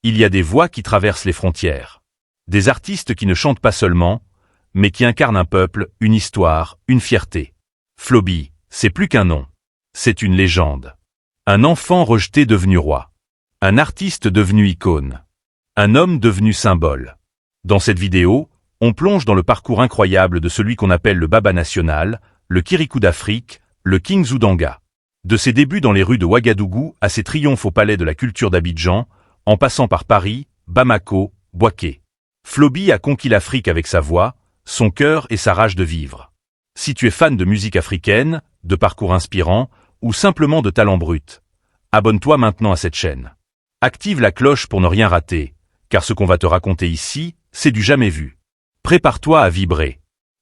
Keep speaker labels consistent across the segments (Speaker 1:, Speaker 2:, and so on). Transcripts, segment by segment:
Speaker 1: Il y a des voix qui traversent les frontières. Des artistes qui ne chantent pas seulement, mais qui incarnent un peuple, une histoire, une fierté. Floby, c'est plus qu'un nom. C'est une légende. Un enfant rejeté devenu roi. Un artiste devenu icône. Un homme devenu symbole. Dans cette vidéo, on plonge dans le parcours incroyable de celui qu'on appelle le Baba national, le Kirikou d'Afrique, le King Zoudanga. De ses débuts dans les rues de Ouagadougou à ses triomphes au palais de la culture d'Abidjan, en passant par Paris, Bamako, Bouaké. Floby a conquis l'Afrique avec sa voix, son cœur et sa rage de vivre. Si tu es fan de musique africaine, de parcours inspirants, ou simplement de talent brut, abonne-toi maintenant à cette chaîne. Active la cloche pour ne rien rater, car ce qu'on va te raconter ici, c'est du jamais vu. Prépare-toi à vibrer.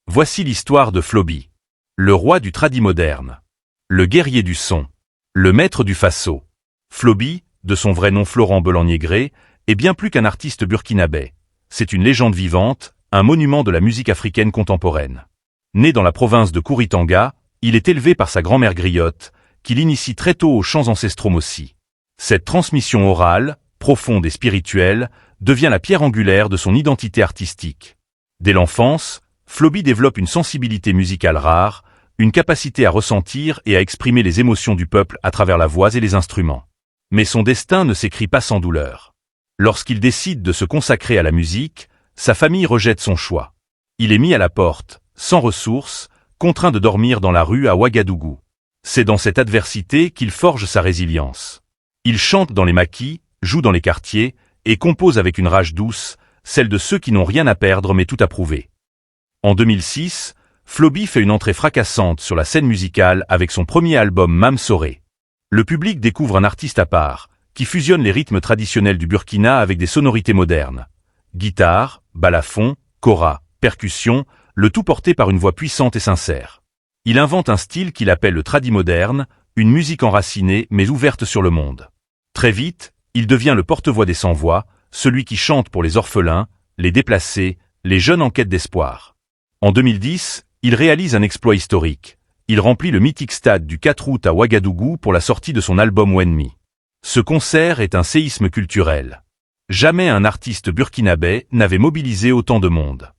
Speaker 1: Voici l'histoire de Floby. Le roi du tradi moderne. Le guerrier du son. Le maître du faso. Floby, de son vrai nom Florent Belannier-Gré, est bien plus qu'un artiste burkinabé. C'est une légende vivante, un monument de la musique africaine contemporaine. Né dans la province de Kouritanga, il est élevé par sa grand-mère griotte, qui l'initie très tôt aux chants ancestraux aussi. Cette transmission orale, profonde et spirituelle, devient la pierre angulaire de son identité artistique. Dès l'enfance, Floby développe une sensibilité musicale rare, une capacité à ressentir et à exprimer les émotions du peuple à travers la voix et les instruments. Mais son destin ne s'écrit pas sans douleur. Lorsqu'il décide de se consacrer à la musique, sa famille rejette son choix. Il est mis à la porte, sans ressources, contraint de dormir dans la rue à Ouagadougou. C'est dans cette adversité qu'il forge sa résilience. Il chante dans les maquis, joue dans les quartiers, et compose avec une rage douce, celle de ceux qui n'ont rien à perdre mais tout à prouver. En 2006, Floby fait une entrée fracassante sur la scène musicale avec son premier album Mam Soré. Le public découvre un artiste à part, qui fusionne les rythmes traditionnels du Burkina avec des sonorités modernes. Guitare, balafon, kora, percussion, le tout porté par une voix puissante et sincère. Il invente un style qu'il appelle le tradi moderne, une musique enracinée mais ouverte sur le monde. Très vite, il devient le porte-voix des sans-voix, celui qui chante pour les orphelins, les déplacés, les jeunes en quête d'espoir. En 2010, il réalise un exploit historique. Il remplit le mythique stade du 4 août à Ouagadougou pour la sortie de son album Wenmi. Ce concert est un séisme culturel. Jamais un artiste burkinabé n'avait mobilisé autant de monde.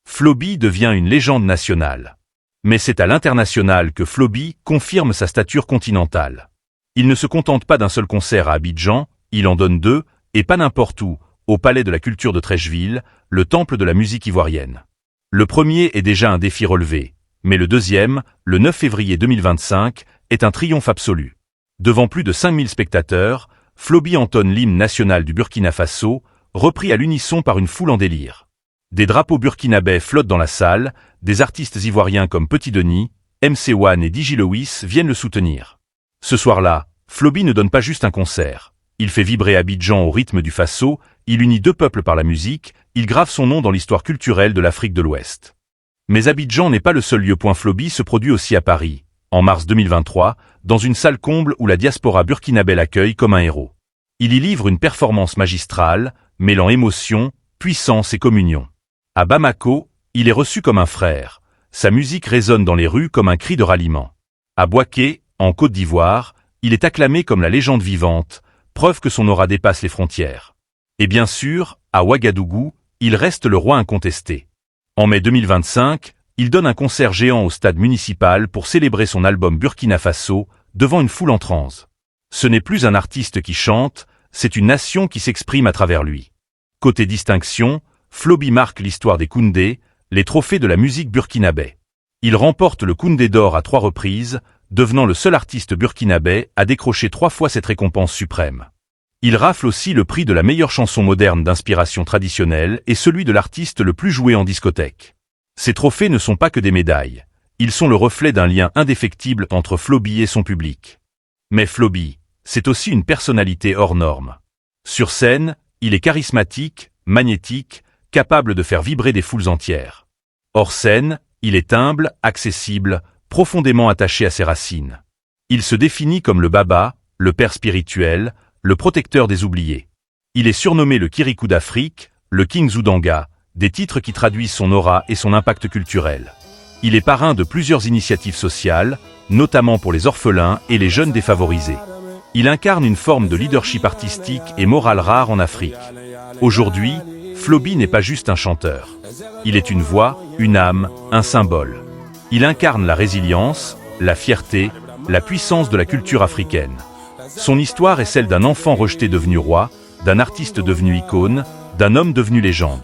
Speaker 1: Floby devient une légende nationale. Mais c'est à l'international que Floby confirme sa stature continentale. Il ne se contente pas d'un seul concert à Abidjan, il en donne 2, et pas n'importe où, au Palais de la Culture de Trècheville, le temple de la musique ivoirienne. Le premier est déjà un défi relevé, mais le deuxième, le 9 février 2025, est un triomphe absolu. Devant plus de 5000 spectateurs, Floby entonne l'hymne national du Burkina Faso, repris à l'unisson par une foule en délire. Des drapeaux burkinabés flottent dans la salle, des artistes ivoiriens comme Petit Denis, MC1 et DJ Lewis viennent le soutenir. Ce soir-là, Floby ne donne pas juste un concert. Il fait vibrer Abidjan au rythme du Faso, il unit 2 peuples par la musique, il grave son nom dans l'histoire culturelle de l'Afrique de l'Ouest. Mais Abidjan n'est pas le seul lieu. Floby se produit aussi à Paris, en mars 2023, dans une salle comble où la diaspora burkinabé l'accueille comme un héros. Il y livre une performance magistrale, mêlant émotion, puissance et communion. À Bamako, il est reçu comme un frère. Sa musique résonne dans les rues comme un cri de ralliement. À Bouaké, en Côte d'Ivoire, il est acclamé comme la légende vivante, preuve que son aura dépasse les frontières. Et bien sûr, à Ouagadougou, il reste le roi incontesté. En mai 2025, il donne un concert géant au stade municipal pour célébrer son album Burkina Faso, devant une foule en transe. Ce n'est plus un artiste qui chante, c'est une nation qui s'exprime à travers lui. Côté distinction, Floby marque l'histoire des Koundé, les trophées de la musique burkinabé. Il remporte le Koundé d'or à 3 reprises, devenant le seul artiste burkinabé à décrocher 3 fois cette récompense suprême. Il rafle aussi le prix de la meilleure chanson moderne d'inspiration traditionnelle et celui de l'artiste le plus joué en discothèque. Ces trophées ne sont pas que des médailles, ils sont le reflet d'un lien indéfectible entre Floby et son public. Mais Floby, c'est aussi une personnalité hors norme. Sur scène, il est charismatique, magnétique, capable de faire vibrer des foules entières. Hors scène, il est humble, accessible, profondément attaché à ses racines. Il se définit comme le Baba, le père spirituel, le protecteur des oubliés. Il est surnommé le Kirikou d'Afrique, le King Zoudanga, des titres qui traduisent son aura et son impact culturel. Il est parrain de plusieurs initiatives sociales, notamment pour les orphelins et les jeunes défavorisés. Il incarne une forme de leadership artistique et moral rare en Afrique. Aujourd'hui, Floby n'est pas juste un chanteur. Il est une voix, une âme, un symbole. Il incarne la résilience, la fierté, la puissance de la culture africaine. Son histoire est celle d'un enfant rejeté devenu roi, d'un artiste devenu icône, d'un homme devenu légende.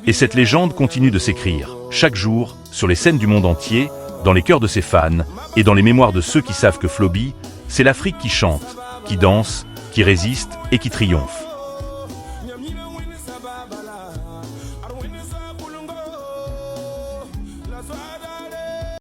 Speaker 1: Et cette légende continue de s'écrire, chaque jour, sur les scènes du monde entier, dans les cœurs de ses fans, et dans les mémoires de ceux qui savent que Floby, c'est l'Afrique qui chante, qui danse, qui résiste et qui triomphe.